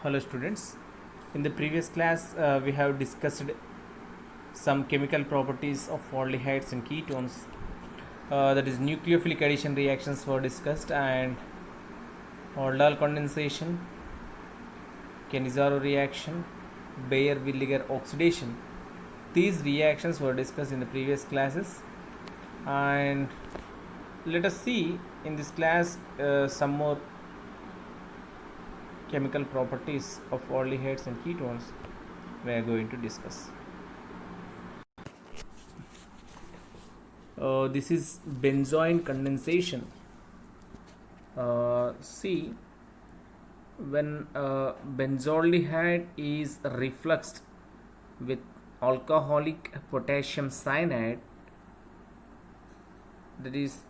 Hello students, in the previous class we have discussed some chemical properties of aldehydes and ketones, that is nucleophilic addition reactions were discussed, and aldol condensation, Cannizzaro reaction, Baeyer-Villiger oxidation. These reactions were discussed in the previous classes, and let us see in this class some more chemical properties of aldehydes and ketones we are going to discuss. This is benzoin condensation. See, when benzaldehyde is refluxed with alcoholic potassium cyanide, that is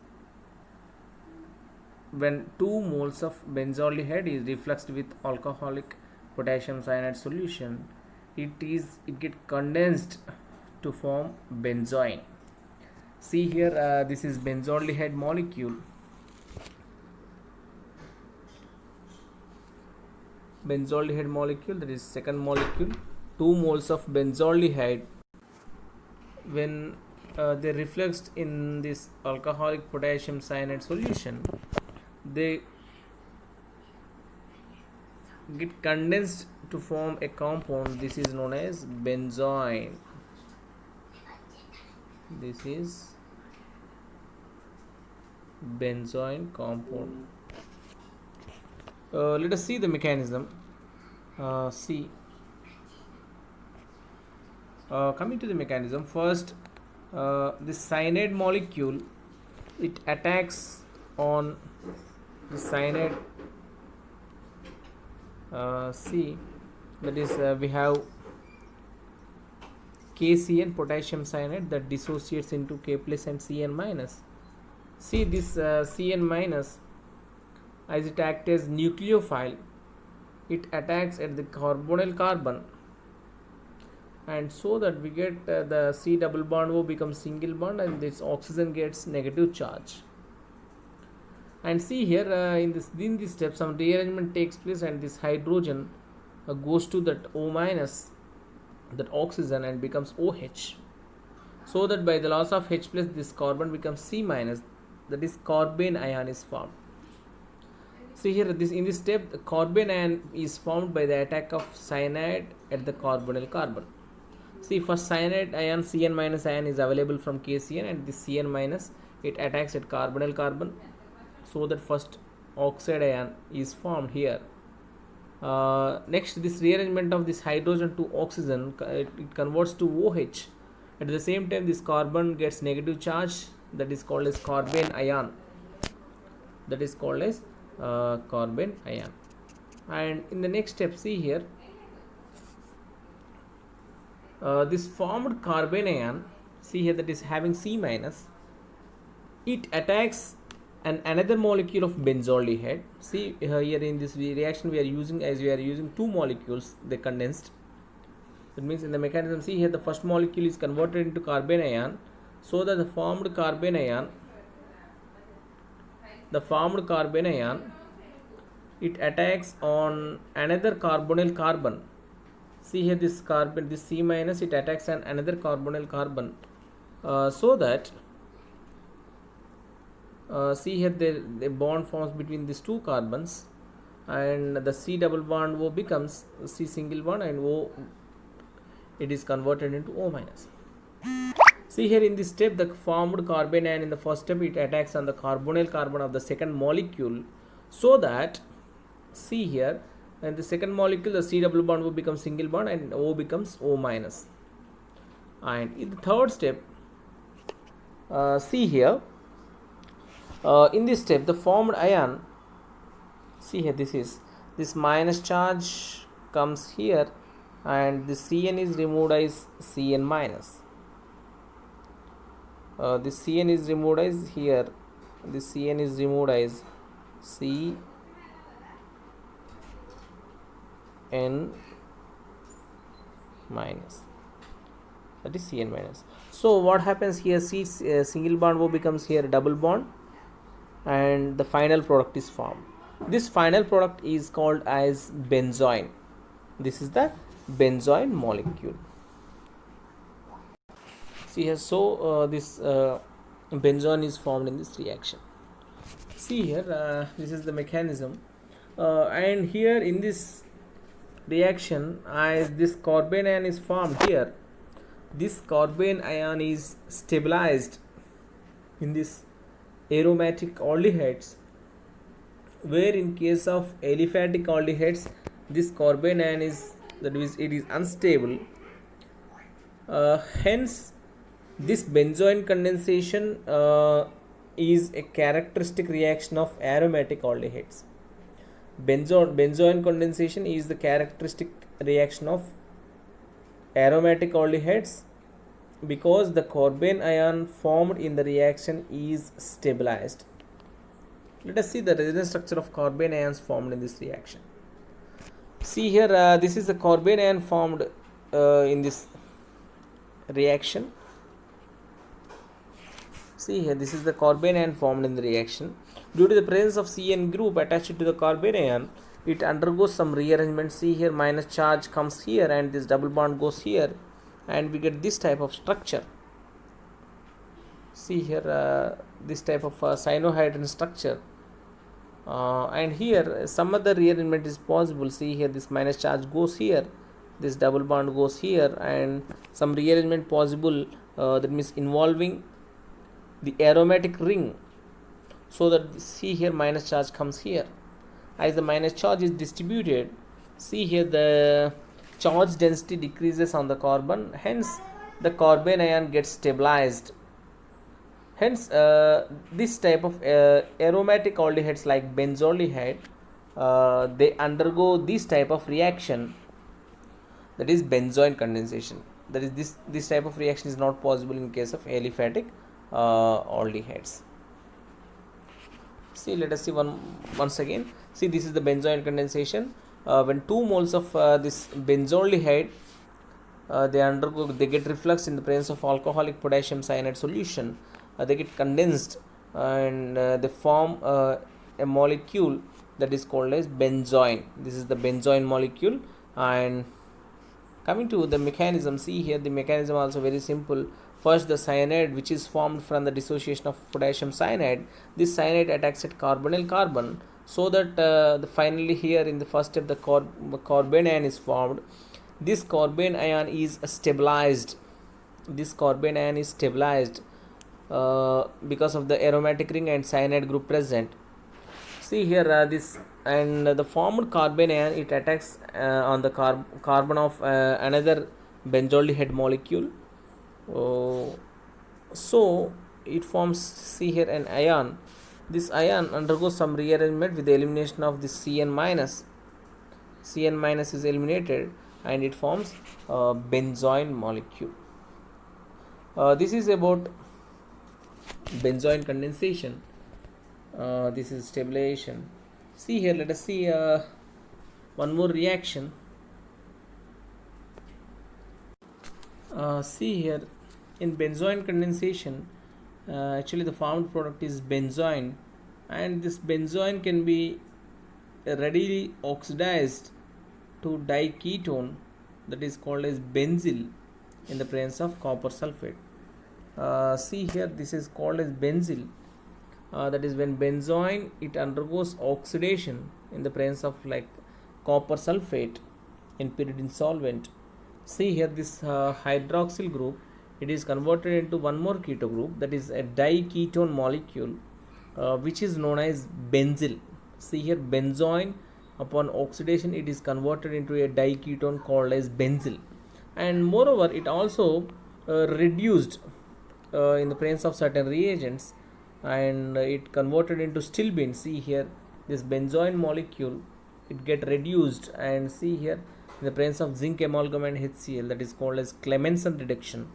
when 2 moles of benzaldehyde is refluxed with alcoholic potassium cyanide solution, it get condensed to form benzoin. See here, this is benzaldehyde molecule. Benzaldehyde molecule, that is second molecule. 2 moles of benzaldehyde, when they refluxed in this alcoholic potassium cyanide solution, they get condensed to form a compound. This is known as benzoin. This is benzoin compound. Let us see the mechanism. Coming to the mechanism, first this cyanide molecule, it attacks on the cyanide. That is we have KCN, potassium cyanide, that dissociates into K plus and Cn minus. See this Cn minus, as it acts as nucleophile, it attacks at the carbonyl carbon, and so that we get the C double bond O becomes single bond, and this oxygen gets negative charge. And see here, in this step some rearrangement takes place, and this hydrogen goes to that O minus, that oxygen, and becomes OH, so that by the loss of H plus this carbon becomes C minus, that is carbene ion is formed. See here, in this step the carbene ion is formed by the attack of cyanide at the carbonyl carbon. See, first cyanide ion, Cn minus ion, is available from KCN, and this Cn minus, it attacks at carbonyl carbon, so that first oxide ion is formed here. Next, this rearrangement of this hydrogen to oxygen, it converts to OH. At the same time, this carbon gets negative charge, that is called as carbene ion. That is called as carbene ion. And in the next step, see here, this formed carbene ion, see here, that is having C minus, it attacks another molecule of benzaldehyde. See here in this reaction we are using 2 molecules, they condensed. That means in the mechanism, see here, the first molecule is converted into carbene ion, so that the formed carbene ion, it attacks on another carbonyl carbon. See here, this carbon, this C minus, it attacks on another carbonyl carbon, so that see here, the bond forms between these 2 carbons, and the C double bond O becomes C single bond, and O, it is converted into O minus. See here, in this step the formed carbene ion in the first step, it attacks on the carbonyl carbon of the second molecule, so that, see here, and the second molecule, the C double bond O becomes single bond, and O becomes O minus. And in the third step, see here, in this step the formed ion, see here, this minus charge comes here, and the Cn is removed as Cn minus. This Cn is removed as here, this Cn is removed as Cn minus, that is Cn minus. So what happens here, C single bond O becomes here double bond, and the final product is formed. This final product is called as benzoin. This is the benzoin molecule. See here, so this benzoin is formed in this reaction. See here, this is the mechanism, and here in this reaction, as this carbon ion is formed here, this carbon ion is stabilized in this aromatic aldehydes, where in case of aliphatic aldehydes, this carbon ion is, that is, it is unstable. Hence this benzoin condensation is a characteristic reaction of aromatic aldehydes. Benzoin condensation is the characteristic reaction of aromatic aldehydes because the carbon ion formed in the reaction is stabilized. Let us see the resonance structure of carbon ions formed in this reaction. See here, this is the carbon ion formed in this reaction. See here, this is the carbon ion formed in the reaction. Due to the presence of CN group attached to the carbon ion, it undergoes some rearrangement. See here, minus charge comes here and this double bond goes here, and we get this type of structure. See here, this type of cyanohydrin structure, and here some other rearrangement is possible. See here, this minus charge goes here, this double bond goes here, and some rearrangement possible, that means involving the aromatic ring, so that see here minus charge comes here. As the minus charge is distributed, see here the charge density decreases on the carbon, hence the carbon ion gets stabilized. Hence this type of aromatic aldehydes like benzaldehyde, they undergo this type of reaction, that is benzoin condensation. That is, this type of reaction is not possible in case of aliphatic aldehydes. See, let us see once again. See, this is the benzoin condensation. When 2 moles of this benzaldehyde, they get reflux in the presence of alcoholic potassium cyanide solution, they get condensed and they form a molecule that is called as benzoin. This is the benzoin molecule. And coming to the mechanism, see here the mechanism also very simple. First, the cyanide, which is formed from the dissociation of potassium cyanide, this cyanide attacks at carbonyl carbon, so that finally here in the first step the carbon ion is formed. This carbon ion is stabilized. This carbon ion is stabilized because of the aromatic ring and cyanide group present. See here, this and the formed carbon ion, it attacks on the carbon of another benzaldehyde molecule. So it forms, see here, an ion. This ion undergoes some rearrangement with the elimination of this Cn minus. Cn minus is eliminated and it forms a benzoin molecule. This is about benzoin condensation. This is stabilization. See here, let us see one more reaction. See here, in benzoin condensation, actually the formed product is benzoin, and this benzoin can be readily oxidized to diketone, that is called as benzyl, in the presence of copper sulfate. See here, this is called as benzyl. That is, when benzoin, it undergoes oxidation in the presence of like copper sulfate in pyridine solvent. See here, this hydroxyl group, it is converted into one more keto group, that is a diketone molecule, which is known as benzyl. See here, benzoin, upon oxidation, it is converted into a diketone called as benzyl, and moreover it also reduced in the presence of certain reagents, and it converted into stilbene. See here, this benzoin molecule, it get reduced, and see here, in the presence of zinc amalgam and HCl, that is called as Clemmensen reduction.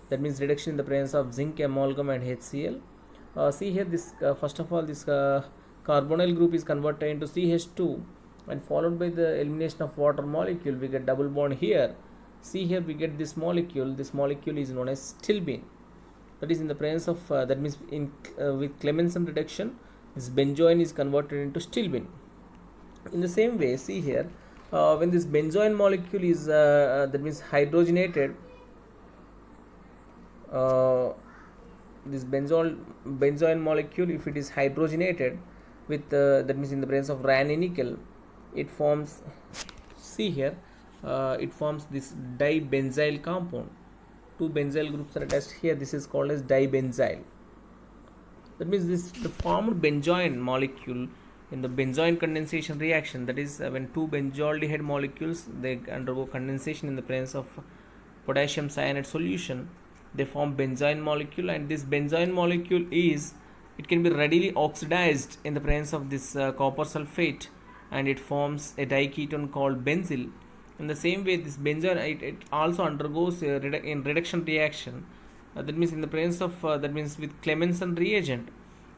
That means reduction in the presence of zinc amalgam and HCl. See here, this first of all, this carbonyl group is converted into CH2, and followed by the elimination of water molecule, we get double bond here. See here, we get this molecule. This molecule is known as stilbene. That is, in the presence of that means in with Clemmensen reduction, this benzoin is converted into stilbene. In the same way, see here, When this benzoin molecule is that means hydrogenated, uh, this benzoin molecule, if it is hydrogenated with that means in the presence of ranitidine, it forms, see here, it forms this dibenzyl compound. Two benzyl groups are attached here. This is called as dibenzyl. That means this the formed benzoin molecule in the benzoin condensation reaction, that is when two benzaldehyde molecules, they undergo condensation in the presence of potassium cyanide solution, they form benzoin molecule, and this benzoin molecule is, it can be readily oxidized in the presence of this copper sulfate, and it forms a diketone called benzyl. In the same way, this benzoin, it also undergoes in reduction reaction, that means in the presence of that means with Clemmensen reagent,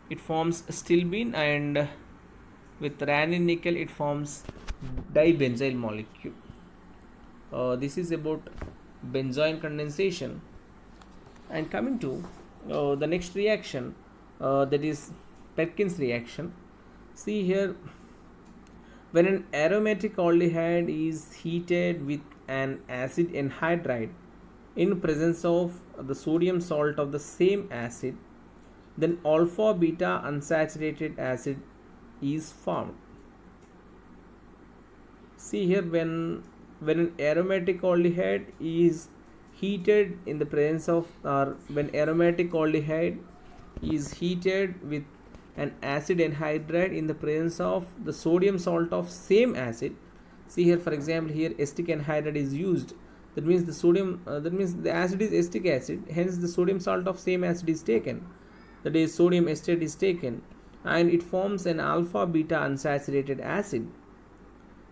it forms stilbene, and with ranitidine it forms dibenzyl molecule. This is about benzoin condensation. And coming to the next reaction, that is Perkins reaction. See here, when an aromatic aldehyde is heated with an acid anhydride in presence of the sodium salt of the same acid, then alpha beta unsaturated acid is formed. See here, when an aromatic aldehyde is heated in the presence of, or when aromatic aldehyde is heated with an acid anhydride in the presence of the sodium salt of same acid. See here, for example, here acetic anhydride is used. That means the sodium, that means the acid is acetic acid. Hence, the sodium salt of same acid is taken. That is, sodium acetate is taken, and it forms an alpha beta unsaturated acid.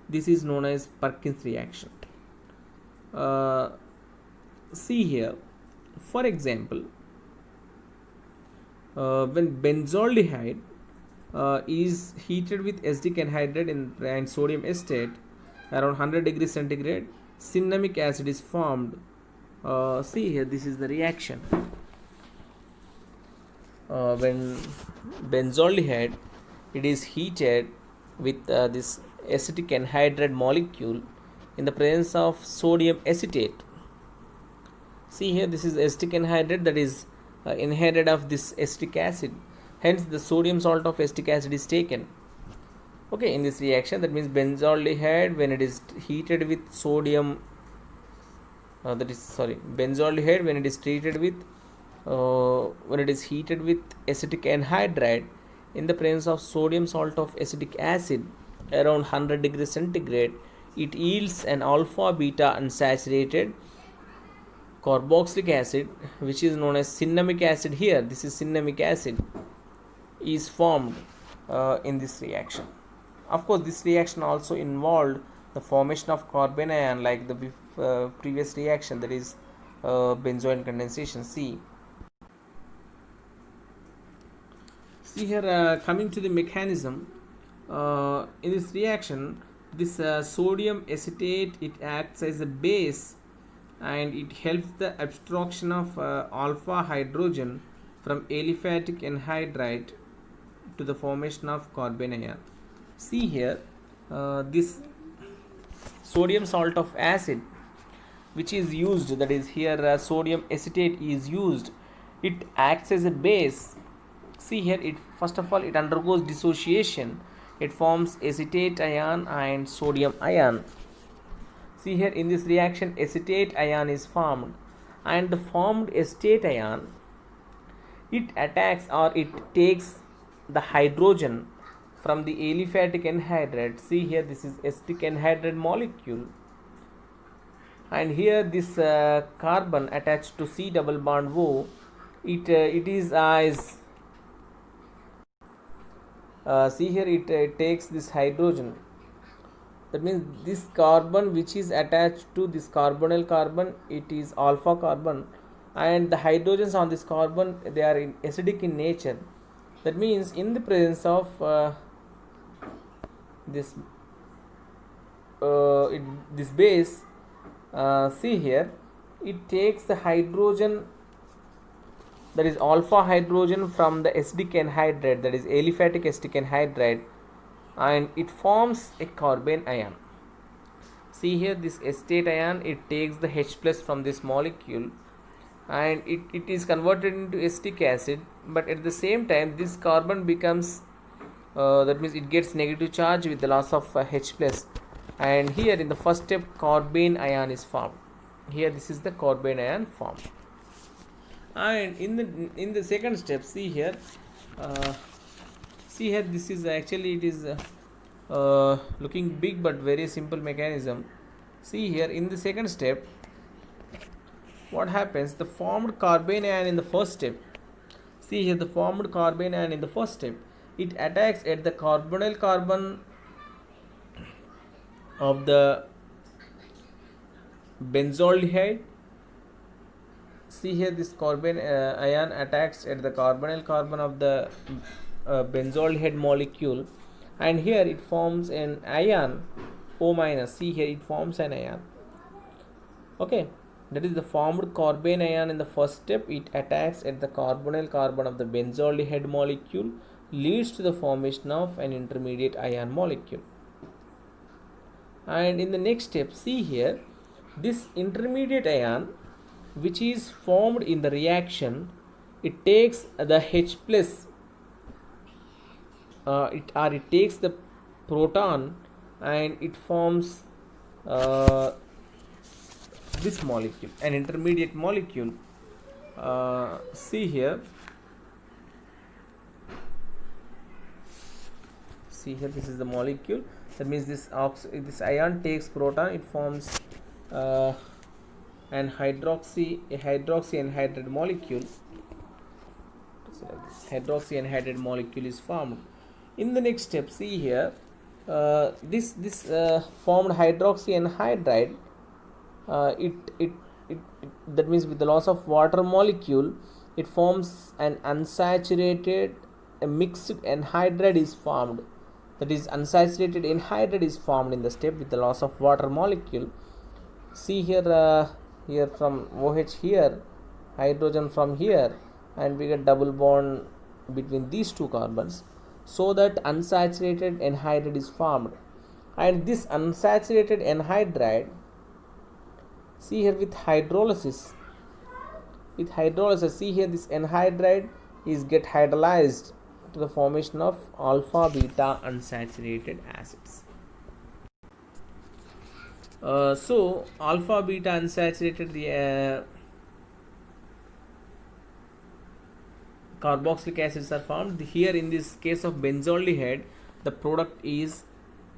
This is known as Perkins reaction. See here, for example, when benzaldehyde is heated with acetic anhydride and sodium acetate around 100 degrees centigrade, cinnamic acid is formed. See here, this is the reaction. When benzaldehyde, it is heated with this acetic anhydride molecule in the presence of sodium acetate. See here, this is acetic anhydride that is anhydride of this acetic acid. Hence, the sodium salt of acetic acid is taken. Okay, in this reaction, that means benzaldehyde, when it is heated with sodium, benzaldehyde when it is treated with when it is heated with acetic anhydride in the presence of sodium salt of acetic acid around 100 degrees centigrade, it yields an alpha beta unsaturated carboxylic acid, which is known as cinnamic acid. Here, this is cinnamic acid is formed in this reaction. Of course, this reaction also involved the formation of carbon ion, like the previous reaction, that is benzoin condensation. See here, coming to the mechanism, in this reaction, this sodium acetate, it acts as a base, and it helps the abstraction of alpha hydrogen from aliphatic anhydride to the formation of carbon ion. See here, this sodium salt of acid which is used, that is here sodium acetate is used, it acts as a base. See here, it first of all it undergoes dissociation, it forms acetate ion and sodium ion. See here, in this reaction acetate ion is formed, and the formed acetate ion, it attacks or it takes the hydrogen from the aliphatic anhydride. See here, this is acetic anhydride molecule, and here this carbon attached to C double bond O, it is as see here, it takes this hydrogen. That means this carbon which is attached to this carbonyl carbon, it is alpha carbon, and the hydrogens on this carbon, they are acidic in nature. That means in the presence of this base, see here, it takes the hydrogen, that is alpha hydrogen, from the acetic anhydride, that is aliphatic acetic anhydride, and it forms a carbon ion. See here, this acetate ion, it takes the H plus from this molecule and it is converted into acetic acid, but at the same time this carbon becomes that means it gets negative charge with the loss of H plus, and here in the first step carbene ion is formed. Here this is the carbene ion formed, and in the second step, see here, this is actually, it is looking big but very simple mechanism. See here, in the second step what happens, the formed carbene ion in the first step, see here, the formed carbene ion in the first step, it attacks at the carbonyl carbon of the benzaldehyde. See here, this carbene ion attacks at the carbonyl carbon of the benzaldehyde molecule, and here it forms an ion O minus. See here, it forms an ion. Okay, that is the formed carbene ion in the first step. It attacks at the carbonyl carbon of the benzaldehyde molecule, leads to the formation of an intermediate ion molecule. And in the next step, see here, this intermediate ion which is formed in the reaction, it takes the H plus, it takes the proton and it forms this molecule, an intermediate molecule. See here, this is the molecule. That means this ion takes proton, it forms an hydroxy anhydride molecule. Hydroxy anhydride molecule is formed. In the next step, see here, this formed hydroxy anhydride, it that means with the loss of water molecule, it forms an unsaturated, a mixed anhydride is formed. That is, unsaturated anhydride is formed in the step with the loss of water molecule. See here, here from OH here, hydrogen from here, and we get double bond between these two carbons, so that unsaturated anhydride is formed. And this unsaturated anhydride, see here, with hydrolysis, see here, this anhydride is get hydrolyzed to the formation of alpha beta unsaturated acids. So alpha beta unsaturated carboxylic acids are formed. Here in this case of benzaldehyde, the product is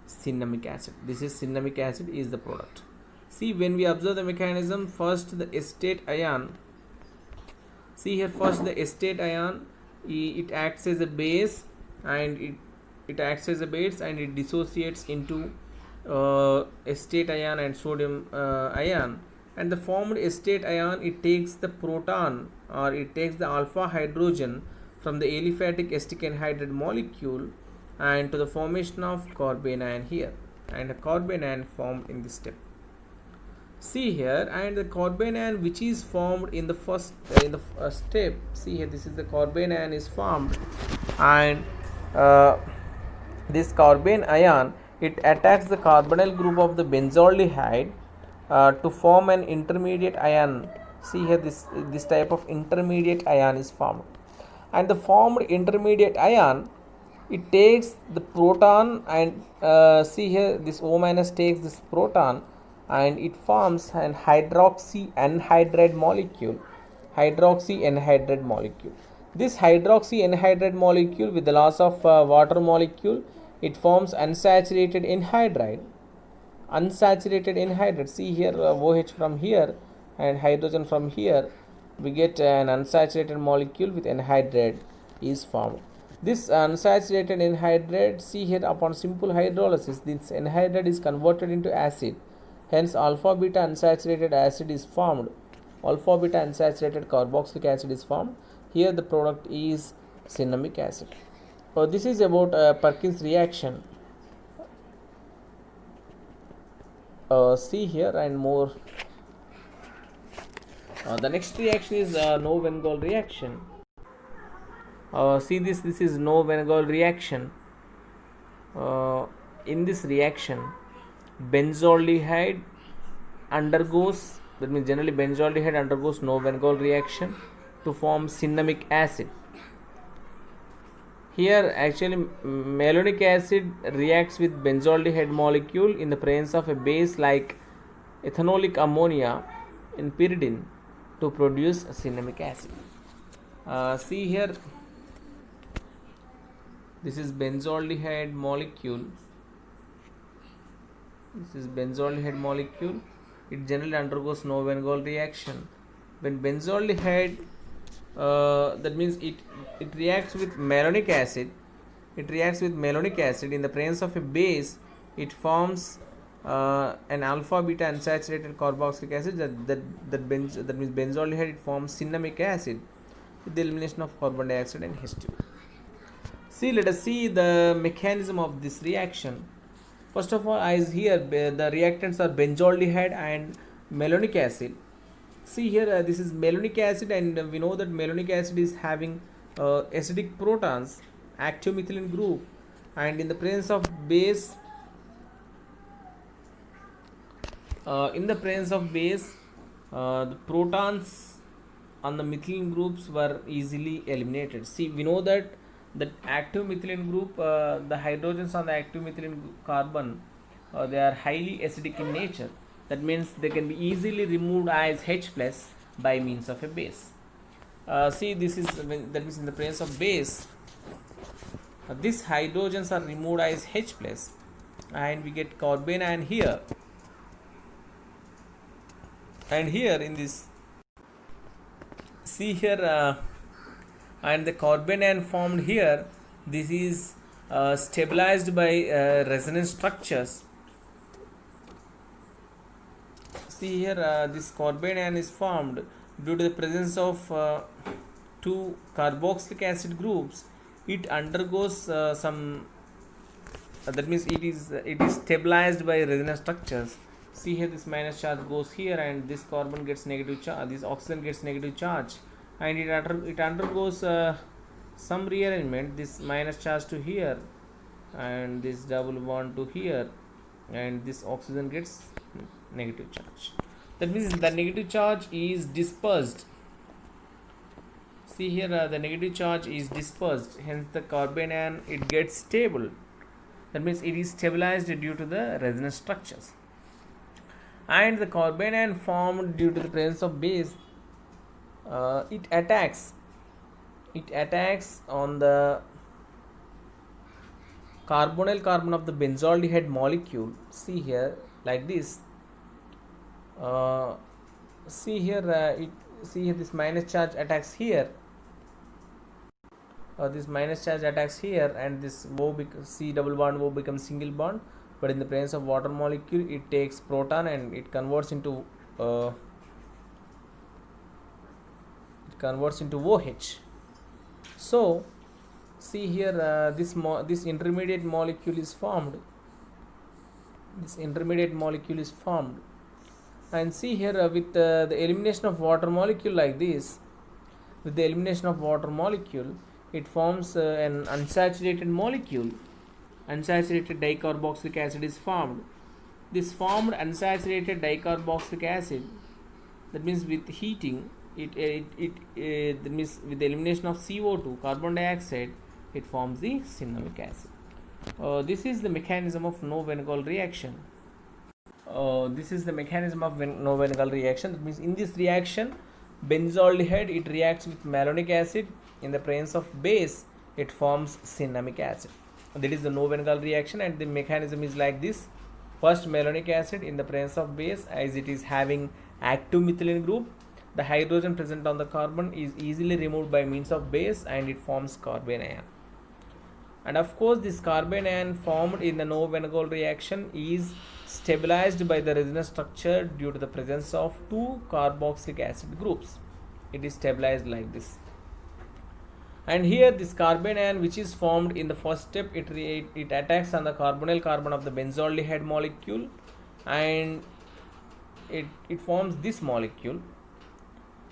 cinnamic acid. This is cinnamic acid is the product. See, when we observe the mechanism, first the acetate ion, see here, first the acetate ion, it acts as a base, and it acts as a base and it dissociates into acetate ion and sodium ion, and the formed acetate ion, it takes the proton, or it takes the alpha hydrogen from the aliphatic acetic anhydride molecule and to the formation of carbene ion here, and a carbene ion formed in this step. See here, and the carbene ion which is formed in the first step, see here, this is the carbene ion is formed, and this carbene ion, it attacks the carbonyl group of the benzaldehyde to form an intermediate ion. See here, this type of intermediate ion is formed, and the formed intermediate ion, it takes the proton, and see here, this O minus takes this proton and it forms an hydroxy anhydride molecule. This hydroxy anhydride molecule, with the loss of water molecule, it forms unsaturated anhydride. See here, OH from here and hydrogen from here, we get an unsaturated molecule with anhydride is formed. This unsaturated anhydride, see here, upon simple hydrolysis, this anhydride is converted into acid. Hence, alpha beta unsaturated acid is formed. Alpha beta unsaturated carboxylic acid is formed. Here, the product is cinnamic acid. This is about Perkins reaction. See here, and more. The next reaction is Knox-Van-Gogh reaction. See this is Knox-Van-Gogh reaction. In this reaction, benzaldehyde undergoes, that means generally benzaldehyde undergoes no Van Gogh reaction to form cinnamic acid. Here actually malonic acid reacts with benzaldehyde molecule in the presence of a base like ethanolic ammonia in pyridine to produce cinnamic acid. See here, this is benzaldehyde molecule. This is benzaldehyde molecule. It generally undergoes no Van Gogh reaction. When benzaldehyde, that means it reacts with malonic acid. It reacts with malonic acid in the presence of a base. It forms an alpha beta unsaturated carboxylic acid. That means benzaldehyde. It forms cinnamic acid with the elimination of carbon dioxide and H2. See, let us see the mechanism of this reaction. First of all, as here the reactants are benzaldehyde and malonic acid. See here, this is malonic acid, and we know that malonic acid is having acidic protons, active methylene group, and in the presence of base, the protons on the methylene groups were easily eliminated. See, we know that active methylene group, the hydrogens on the active methylene carbon, they are highly acidic in nature. That means they can be easily removed as H plus by means of a base. See, this is that means in the presence of base, these hydrogens are removed as H plus, and we get carbon ion here. And here in this, see here, and the carbon ion formed here, this is stabilized by resonance structures. See here, this carbon ion is formed due to the presence of two carboxylic acid groups. It undergoes some, that means it is stabilized by resonance structures. See here, this minus charge goes here, and this carbon gets negative charge, this oxygen gets negative charge, and it undergoes some rearrangement, this minus charge to here, and this double bond to here, and this oxygen gets negative charge. That means the negative charge is dispersed. See here, the negative charge is dispersed, hence the carbon ion, it gets stable. That means it is stabilized due to the resonance structures. And the carbon ion formed due to the presence of base, it attacks on the carbonyl carbon of the benzaldehyde molecule. See here, like this. See here, this minus charge attacks here. This minus charge attacks here, and this C double bond O becomes single bond. But in the presence of water molecule, it takes proton and it converts into OH. So see here, this intermediate molecule is formed. And see here, with the elimination of water molecule like this, it forms an unsaturated molecule. Unsaturated dicarboxylic acid is formed. This formed unsaturated dicarboxylic acid, that means with heating, that means with the elimination of CO2, carbon dioxide, it forms the cinnamic acid. This is the mechanism of no Van Gogh reaction. That means in this reaction, benzaldehyde, it reacts with malonic acid. In the presence of base, it forms cinnamic acid. That is the no Van Gogh reaction, and the mechanism is like this. First, malonic acid in the presence of base, as it is having active methylene group, the hydrogen present on the carbon is easily removed by means of base, and it forms carbon ion. And of course, this carbon ion formed in the no Van Gogh reaction is stabilized by the resonance structure due to the presence of two carboxylic acid groups. It is stabilized like this. And here, this carbon ion, which is formed in the first step, it attacks on the carbonyl carbon of the benzaldehyde molecule, and it forms this molecule.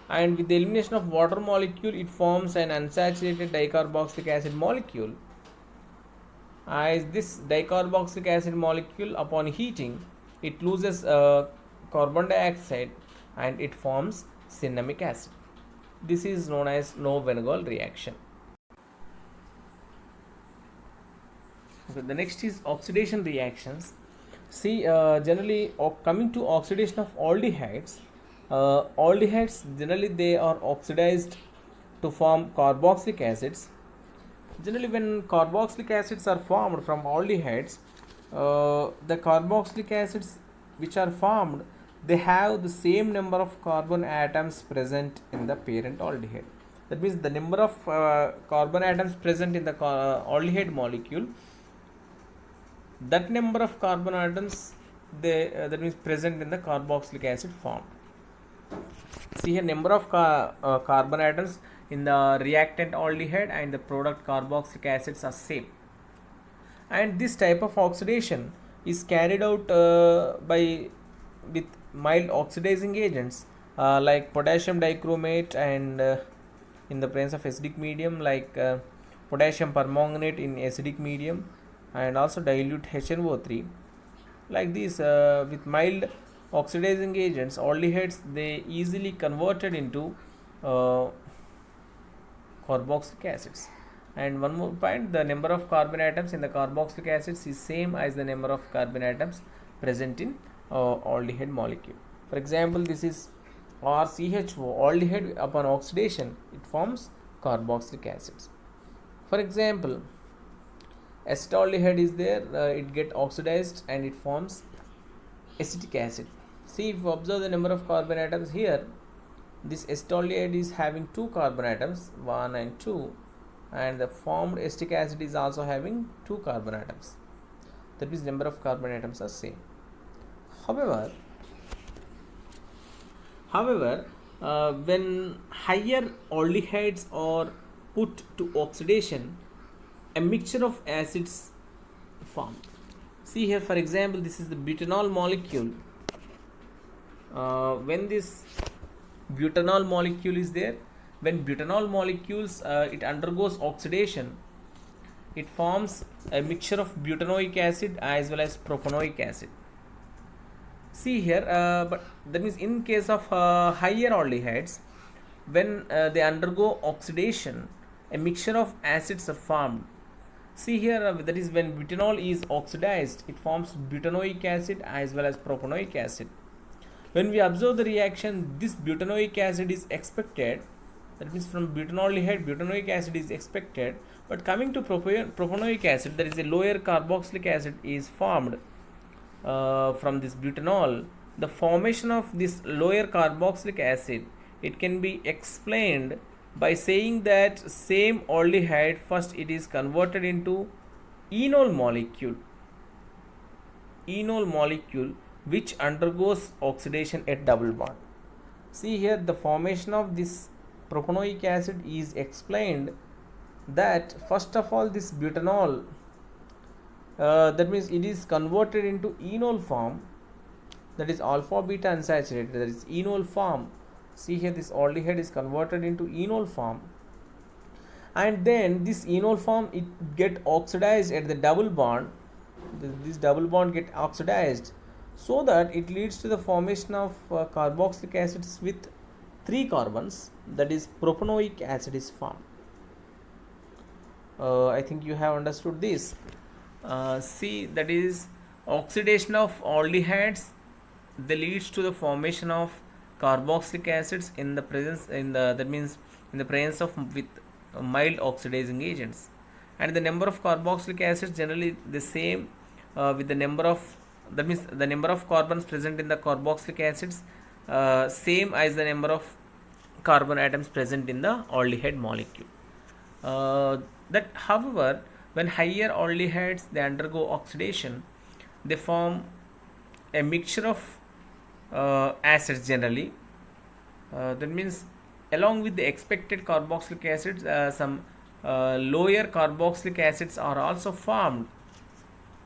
And with the elimination of water molecule, it forms an unsaturated dicarboxylic acid molecule. As this dicarboxylic acid molecule, upon heating, it loses carbon dioxide and it forms cinnamic acid. This is known as Knoop-Wanagel reaction. Okay, the next is oxidation reactions. See, generally coming to oxidation of aldehydes generally they are oxidized to form carboxylic acids. Generally, when carboxylic acids are formed from aldehydes, the carboxylic acids which are formed, they have the same number of carbon atoms present in the parent aldehyde. That means the number of carbon atoms present in the aldehyde molecule, that number of carbon atoms that means present in the carboxylic acid formed. See here, number of carbon atoms in the reactant aldehyde and the product carboxylic acids are same. And this type of oxidation is carried out with mild oxidizing agents like potassium dichromate and in the presence of acidic medium like potassium permanganate in acidic medium, and also dilute HNO3. Like this, with mild oxidizing agents, aldehydes they easily converted into carboxylic acids. And one more point, the number of carbon atoms in the carboxylic acids is same as the number of carbon atoms present in aldehyde molecule. For example, this is RCHO, aldehyde upon oxidation it forms carboxylic acids. For example, acetaldehyde is there, it get oxidized and it forms acetic acid. See, if you observe the number of carbon atoms here, this acetaldehyde is having 2 carbon atoms, 1 and 2, and the formed acetic acid is also having 2 carbon atoms. That means number of carbon atoms are same. However, when higher aldehydes are put to oxidation, a mixture of acids form. See here, for example, this is the butanol molecule. When this butanol molecule is there, when butanol molecules it undergoes oxidation, it forms a mixture of butanoic acid as well as propanoic acid. See here, but that means in case of higher aldehydes, when they undergo oxidation, a mixture of acids are formed. See here, that is when butanol is oxidized, it forms butanoic acid as well as propanoic acid. When we observe the reaction, this butanoic acid is expected. That means from butanaldehyde, butanoic acid is expected. But coming to propanoic acid, there is a lower carboxylic acid is formed from this butanol. The formation of this lower carboxylic acid, it can be explained by saying that same aldehyde first it is converted into enol molecule which undergoes oxidation at double bond. See here, the formation of this propanoic acid is explained that first of all this butanol that means it is converted into enol form, that is alpha beta unsaturated, that is enol form. See here, this aldehyde is converted into enol form, and then this enol form it get oxidized at the double bond. This double bond get oxidized, so that it leads to the formation of carboxylic acids with 3 carbons, that is propanoic acid is formed. I think you have understood this. See, that is oxidation of aldehydes, they leads to the formation of carboxylic acids in the presence of with mild oxidizing agents, and the number of carboxylic acids generally the same with the number of, that means the number of carbons present in the carboxylic acids same as the number of carbon atoms present in the aldehyde molecule. That however, when higher aldehydes they undergo oxidation, they form a mixture of acids generally. That means along with the expected carboxylic acids, some lower carboxylic acids are also formed.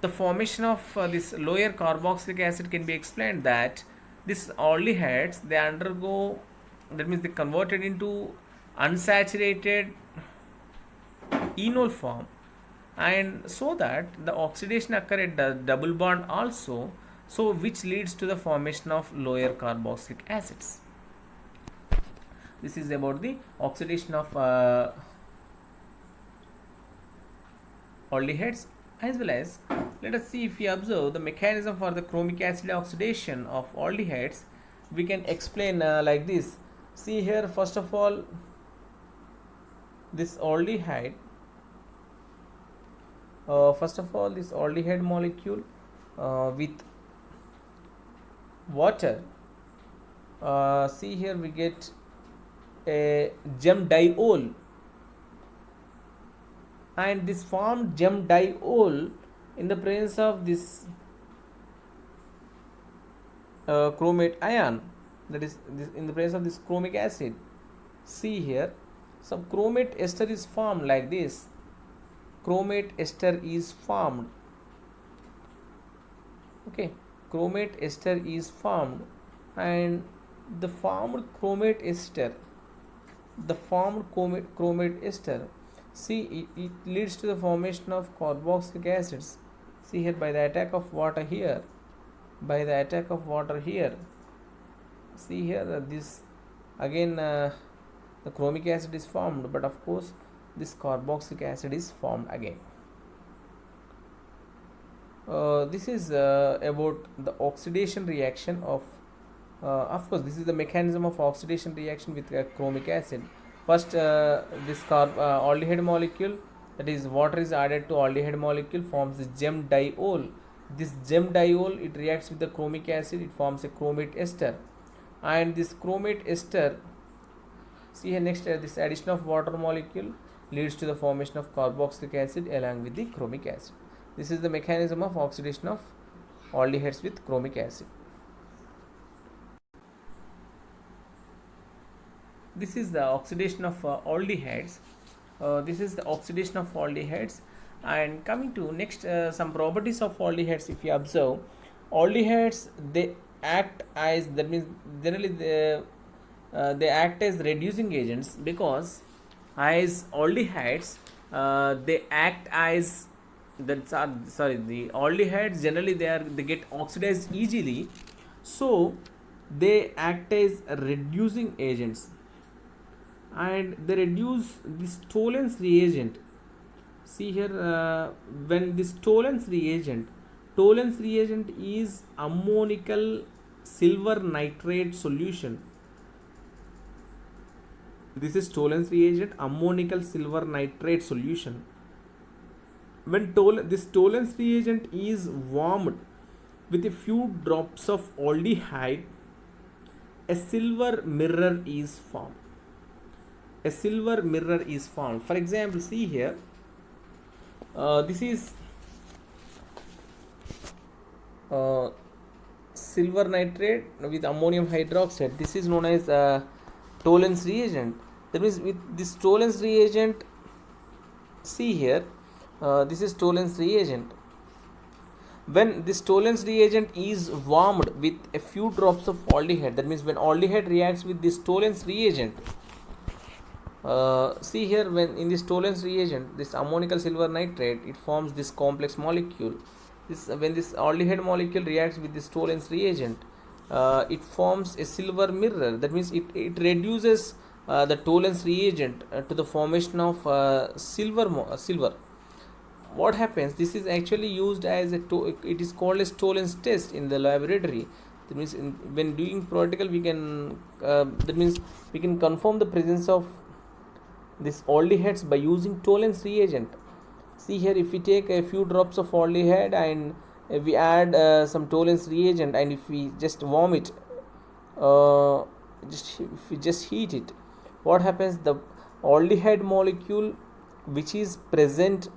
The formation of this lower carboxylic acid can be explained that these aldehydes they undergo, that means they converted into unsaturated enol form, and so that the oxidation occur at the double bond also, so which leads to the formation of lower carboxylic acids. This is about the oxidation of aldehydes, as well as let us see, if we observe the mechanism for the chromic acid oxidation of aldehydes, we can explain like this. See here, first of all, this aldehyde, this aldehyde molecule with water, see here we get a gem diol, and this formed gem diol in the presence of this chromate ion, that is this, in the presence of this chromic acid. See here, some chromate ester is formed like this. Chromate ester is formed. Okay, chromate ester is formed, and the formed chromate ester, see, it leads to the formation of carboxylic acids. See here, by the attack of water here, see here, this again the chromic acid is formed, but of course this carboxylic acid is formed again. This is about the oxidation reaction of course this is the mechanism of oxidation reaction with chromic acid. First this aldehyde molecule, that is water is added to aldehyde molecule, forms this gem diol. This gem diol, it reacts with the chromic acid, it forms a chromate ester, and this chromate ester, see here next, this addition of water molecule leads to the formation of carboxylic acid along with the chromic acid. This is the mechanism of oxidation of aldehydes with chromic acid. This is the oxidation of aldehydes. And coming to next, some properties of aldehydes. If you observe, aldehydes, they act as, that means generally they act as reducing agents, because as aldehydes they act as the aldehydes generally they get oxidized easily, so they act as reducing agents, and they reduce this Tollens reagent. See here, when this Tollens reagent is ammonical silver nitrate solution. This is Tollens reagent, ammonical silver nitrate solution. When this Tollens reagent is warmed with a few drops of aldehyde, a silver mirror is formed. For example, see here, this is silver nitrate with ammonium hydroxide. This is known as Tollens reagent. That means with this Tollens reagent, see here, this is Tollens reagent. When this Tollens reagent is warmed with a few drops of aldehyde, that means when aldehyde reacts with this Tollens reagent, see here, when in this Tollens reagent, this ammonical silver nitrate, it forms this complex molecule. When this aldehyde molecule reacts with this Tollens reagent, it forms a silver mirror. That means it reduces the Tollens reagent to the formation of silver. What happens? This is actually used as it is called as Tollens test in the laboratory. That means when doing practical, we can we can confirm the presence of this aldehydes by using Tollens reagent. See here, if we take a few drops of aldehyde and we add some Tollens reagent, and if we just warm it, if we just heat it, what happens? The aldehyde molecule which is present,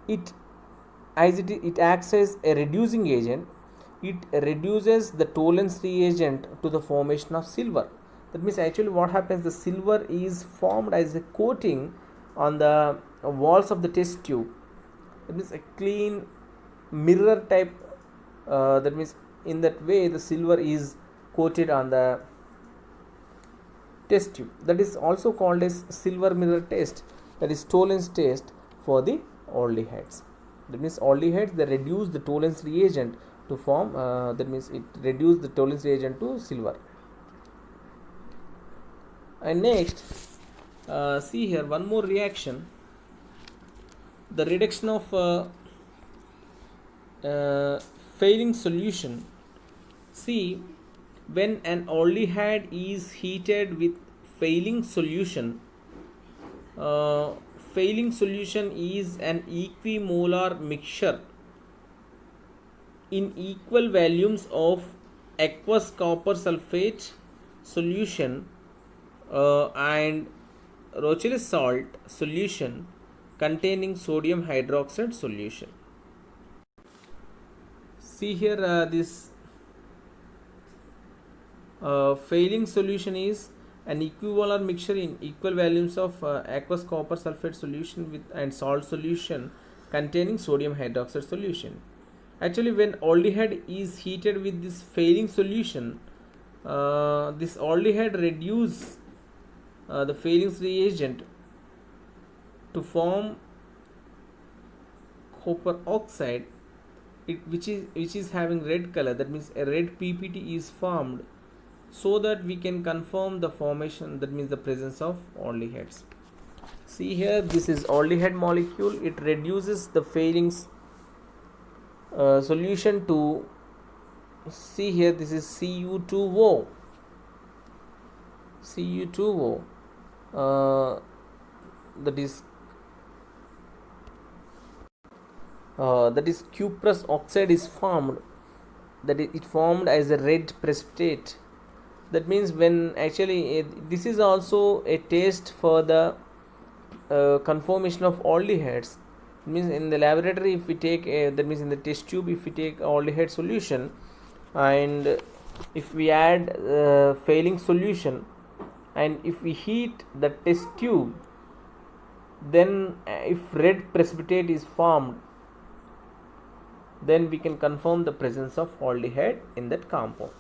it acts as a reducing agent. It reduces the Tollens reagent to the formation of silver. That means actually what happens, the silver is formed as a coating on the walls of the test tube. That means a clean mirror type. That means in that way the silver is coated on the test tube. That is also called as silver mirror test. That is Tollens test for the aldehydes. That means aldehydes, they reduce the Tollens reagent to form, that means it reduce the Tollens reagent to silver. And next, see here one more reaction, the reduction of failing solution. See, when an aldehyde is heated with failing solution, failing solution is an equimolar mixture in equal volumes of aqueous copper sulfate solution and Rochelle salt solution containing sodium hydroxide solution. See here, this failing solution is an equivalent mixture in equal volumes of aqueous copper sulfate solution with and salt solution containing sodium hydroxide solution. Actually, when aldehyde is heated with this failing solution, this aldehyde reduce the failing reagent to form copper oxide, which is having red color. That means a red PPT is formed, so that we can confirm the formation, that means the presence of aldehydes. See here, this is aldehyde molecule. It reduces the failings solution to, see here, this is Cu2O. That is cuprous oxide is formed, that it formed as a red precipitate. That means when actually this is also a test for the conformation of aldehydes. It means in the laboratory, if we take that means in the test tube, if we take aldehyde solution and if we add failing solution and if we heat the test tube, then if red precipitate is formed, then we can confirm the presence of aldehyde in that compound.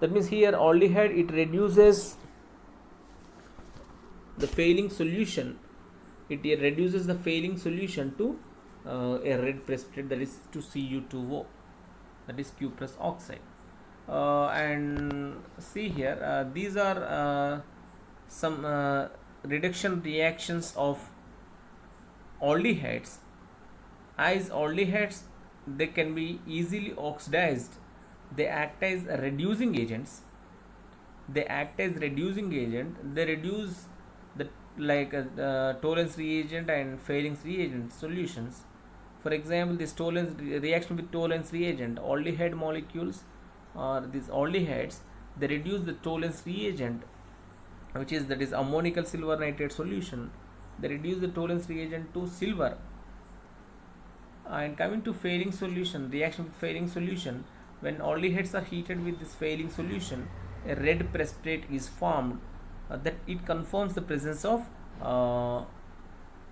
That means here aldehyde, it reduces the failing solution. It reduces the failing solution to a red precipitate, that is to Cu2O, that is cuprous oxide. And see here, these are some reduction reactions of aldehydes. As aldehydes, they can be easily oxidized. They act as reducing agents. They reduce the Tollens reagent and Fehling's reagent solutions. For example, this Tollens reaction with Tollens reagent, aldehyde molecules or these aldehydes, they reduce the Tollens reagent, which is that is ammonical silver nitrate solution. They reduce the Tollens reagent to silver. And coming to Fehling solution, reaction with Fehling solution, when aldehydes are heated with this Fehling solution, a red precipitate is formed that it confirms the presence of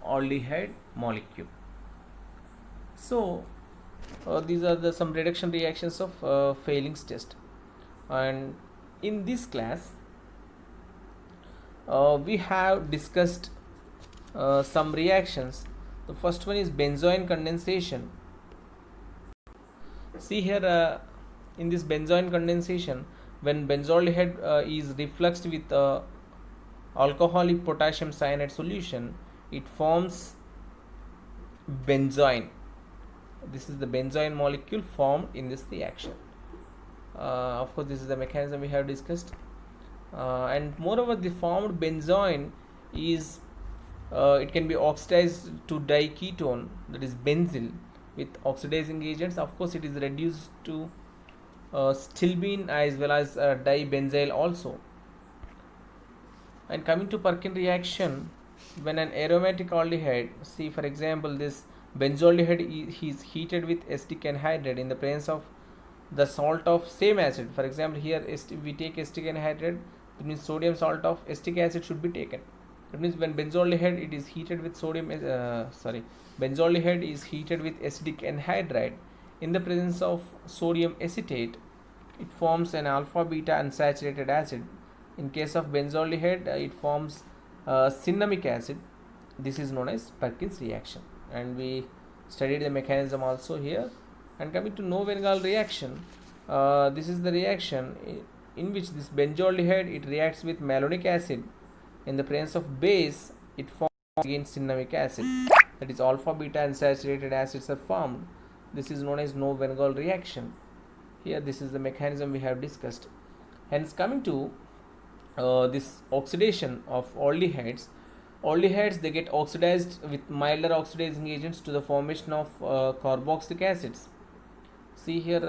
aldehyde molecule. So these are some reduction reactions of Fehling's test. And in this class we have discussed some reactions. The first one is benzoin condensation. See here, in this benzoin condensation, when benzaldehyde is refluxed with alcoholic potassium cyanide solution, it forms benzoin. This is the benzoin molecule formed in this reaction. Of course, this is the mechanism we have discussed. And moreover, the formed benzoin is it can be oxidized to diketone, that is benzyl, with oxidizing agents. Of course, it is reduced to stilbene as well as dibenzyl also. And coming to Perkin reaction, when an aromatic aldehyde, see for example this benzaldehyde is heated with acetic anhydride in the presence of the salt of same acid. For example, here we take acetic anhydride, that means sodium salt of acetic acid should be taken. That means when benzaldehyde it is heated with benzaldehyde is heated with acetic anhydride in the presence of sodium acetate, it forms an alpha beta unsaturated acid. In case of benzaldehyde, it forms cinnamic acid. This is known as Perkin's reaction, and we studied the mechanism also here. And coming to no-Van reaction, this is the reaction in which this benzaldehyde, it reacts with malonic acid. In the presence of base, it forms again cinnamic acid. That is, alpha beta unsaturated acids are formed. This is known as no-Van reaction. Here, this is the mechanism we have discussed. Hence, coming to this oxidation of aldehydes. Aldehydes, they get oxidized with milder oxidizing agents to the formation of carboxylic acids. See here,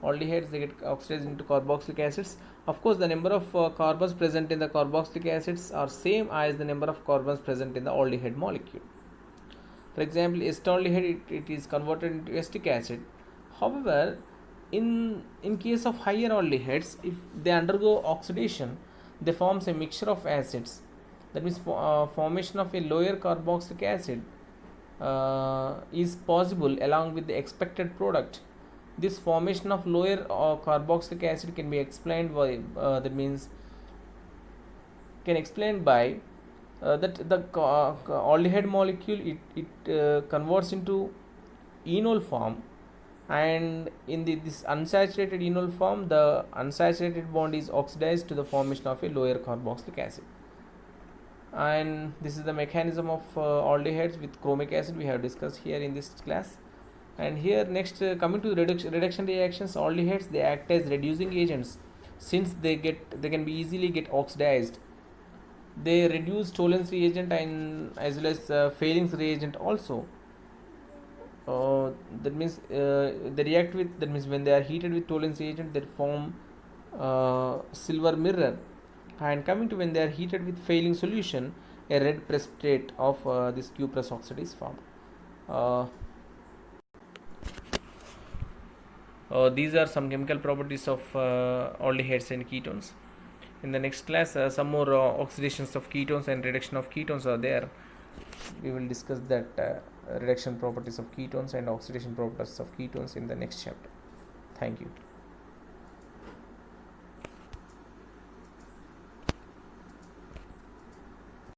aldehydes, they get oxidized into carboxylic acids. Of course, the number of carbons present in the carboxylic acids are same as the number of carbons present in the aldehyde molecule. For example, acetaldehyde, it is converted into acetic acid. However, in case of higher aldehydes, if they undergo oxidation, they forms a mixture of acids. That means formation of a lower carboxylic acid is possible along with the expected product. This formation of lower carboxylic acid can be explained by that the aldehyde molecule, it converts into enol form, and in this unsaturated enol form, the unsaturated bond is oxidized to the formation of a lower carboxylic acid. And this is the mechanism of aldehydes with chromic acid we have discussed here in this class. And here next, coming to reduction reactions, aldehydes, they act as reducing agents since they can be easily get oxidized. They reduce Tollens reagent and as well as Fehling's reagent also. That means they react with, that means when they are heated with Tollens reagent, they form silver mirror. And coming to when they are heated with Fehling solution, a red precipitate of this cuprous oxide is formed. These are some chemical properties of aldehydes and ketones. In the next class, some more oxidations of ketones and reduction of ketones are there. We will discuss that reduction properties of ketones and oxidation properties of ketones in the next chapter. Thank you.